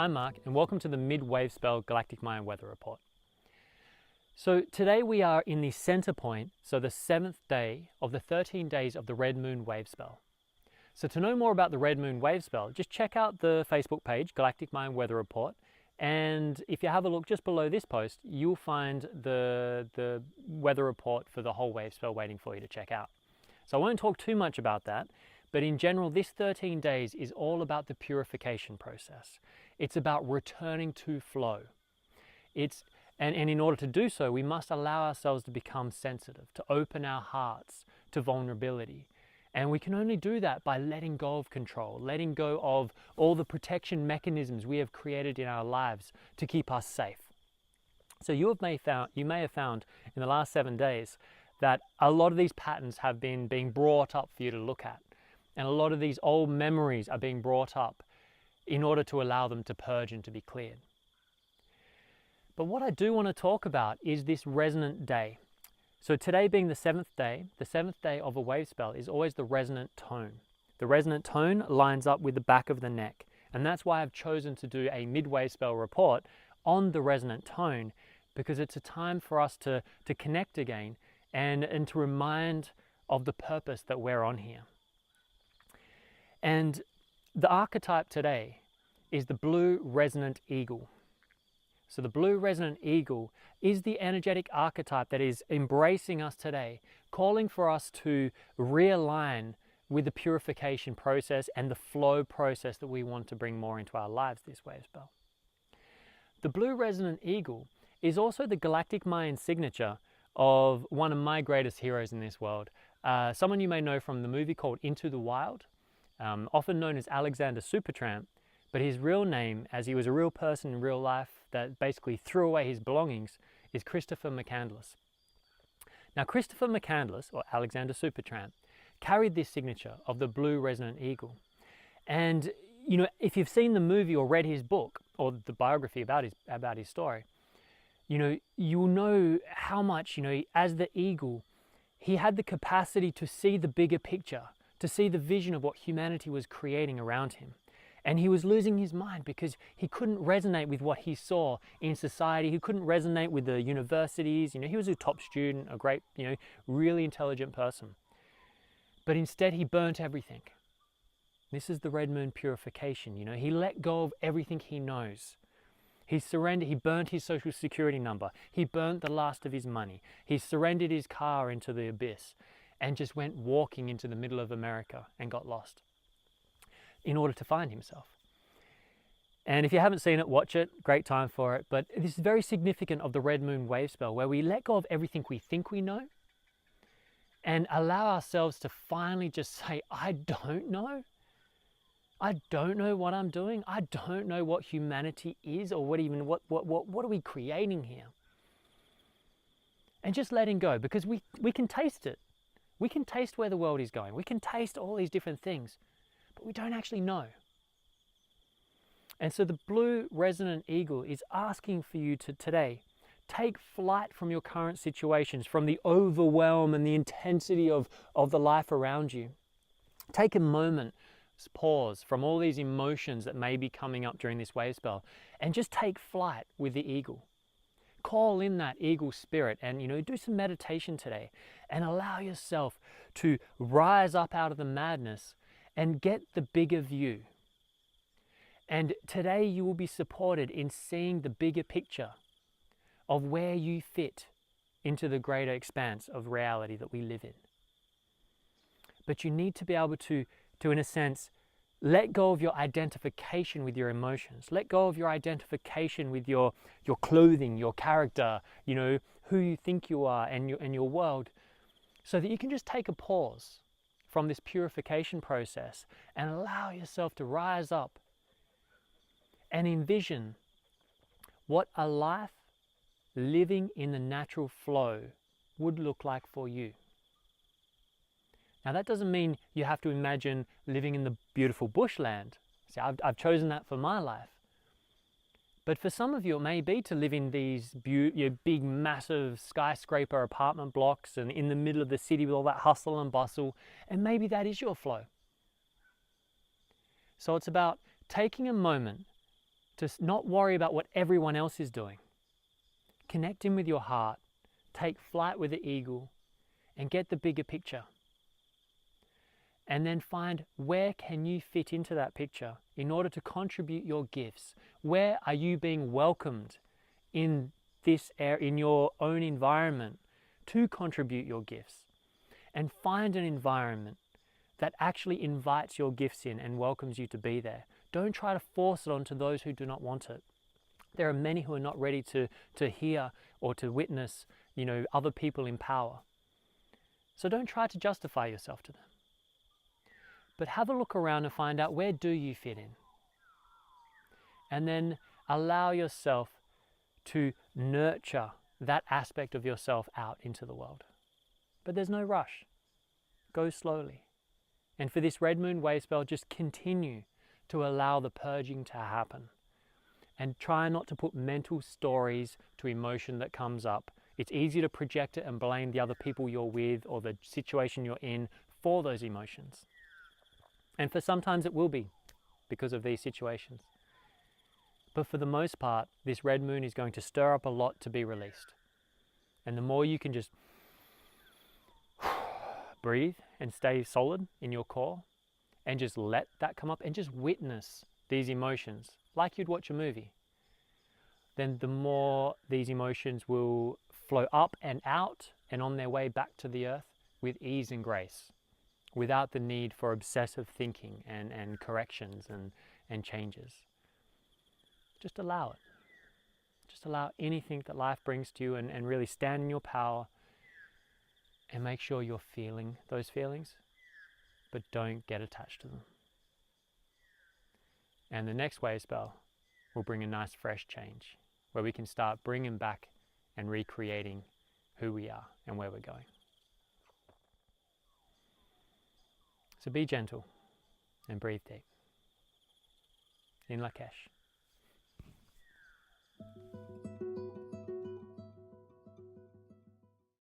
I'm Mark and welcome to the Mid-Wavespell Galactic Mind Weather Report. So today we are in the center point, so the 7th day of the 13 days of the Red Moon Wave Spell. So to know more about the Red Moon Wave Spell, just check out the Facebook page, Galactic Mind Weather Report. And if you have a look just below this post, you'll find the weather report for the whole wave spell waiting for you to check out. So I won't talk too much about that, but in general, this 13 days is all about the purification process. It's about returning to flow. And in order to do so, we must allow ourselves to become sensitive, to open our hearts to vulnerability. And we can only do that by letting go of control, letting go of all the protection mechanisms we have created in our lives to keep us safe. So you may have found in the last 7 days that a lot of these patterns have been being brought up for you to look at. And a lot of these old memories are being brought up in order to allow them to purge and to be cleared. But what I do want to talk about is this resonant day. So today being the 7th day of a wave spell is always the resonant tone. The resonant tone lines up with the back of the neck. And that's why I've chosen to do a Mid-Wavespell report on the resonant tone, because it's a time for us to connect again and to remind of the purpose that we're on here. And the archetype today is the blue resonant eagle. So the blue resonant eagle is the energetic archetype that is embracing us today, calling for us to realign with the purification process and the flow process that we want to bring more into our lives this wave spell. The blue resonant eagle is also the galactic Mayan signature of one of my greatest heroes in this world. Someone you may know from the movie called Into the Wild, often known as Alexander Supertramp, but his real name, as he was a real person in real life that basically threw away his belongings, is Christopher McCandless. Now Christopher McCandless, or Alexander Supertramp, carried this signature of the blue resonant eagle. And you know, if you've seen the movie or read his book or the biography about his story, you'll know how much, as the eagle, he had the capacity to see the bigger picture, to see the vision of what humanity was creating around him. And he was losing his mind because he couldn't resonate with what he saw in society. He couldn't resonate with the universities. He was a top student, a great, really intelligent person. But instead he burnt everything. This is the Red Moon purification. He let go of everything he knows. He surrendered, he burnt his social security number. He burnt the last of his money. He surrendered his car into the abyss and just went walking into the middle of America and got lost in order to find himself. And if you haven't seen it, watch it, great time for it. But this is very significant of the Red Moon wave spell, where we let go of everything we think we know and allow ourselves to finally just say, I don't know. I don't know what I'm doing. I don't know what humanity is, or what are we creating here? And just letting go, because we can taste it. We can taste where the world is going. We can taste all these different things, but we don't actually know. And so the blue resonant eagle is asking for you to today take flight from your current situations, from the overwhelm and the intensity of the life around you. Take a moment, pause from all these emotions that may be coming up during this wave spell, and just take flight with the eagle. Call in that eagle spirit and do some meditation today and allow yourself to rise up out of the madness and get the bigger view. And today you will be supported in seeing the bigger picture of where you fit into the greater expanse of reality that we live in. But you need to be able to in a sense, let go of your identification with your emotions. Let go of your identification with your clothing, your character, who you think you are and your world, so that you can just take a pause from this purification process and allow yourself to rise up and envision what a life living in the natural flow would look like for you. Now that doesn't mean you have to imagine living in the beautiful bushland. See, I've chosen that for my life. But for some of you, it may be to live in these big, massive skyscraper apartment blocks and in the middle of the city with all that hustle and bustle. And maybe that is your flow. So it's about taking a moment to not worry about what everyone else is doing. Connect in with your heart, take flight with the eagle, and get the bigger picture. And then find where can you fit into that picture in order to contribute your gifts. Where are you being welcomed in this area, in your own environment, to contribute your gifts? And find an environment that actually invites your gifts in and welcomes you to be there. Don't try to force it onto those who do not want it. There are many who are not ready to hear or to witness, other people in power. So don't try to justify yourself to them. But have a look around and find out, where do you fit in? And then allow yourself to nurture that aspect of yourself out into the world. But there's no rush. Go slowly. And for this red moon wave spell, just continue to allow the purging to happen. And try not to put mental stories to emotion that comes up. It's easy to project it and blame the other people you're with or the situation you're in for those emotions. And for sometimes it will be because of these situations. But for the most part, this red moon is going to stir up a lot to be released. And the more you can just breathe and stay solid in your core and just let that come up and just witness these emotions like you'd watch a movie, then the more these emotions will flow up and out and on their way back to the earth with ease and grace, without the need for obsessive thinking and corrections and changes. Just allow it. Just allow anything that life brings to you and really stand in your power and make sure you're feeling those feelings, but don't get attached to them. And the next wave spell will bring a nice fresh change where we can start bringing back and recreating who we are and where we're going. So be gentle and breathe deep. In Lakesh.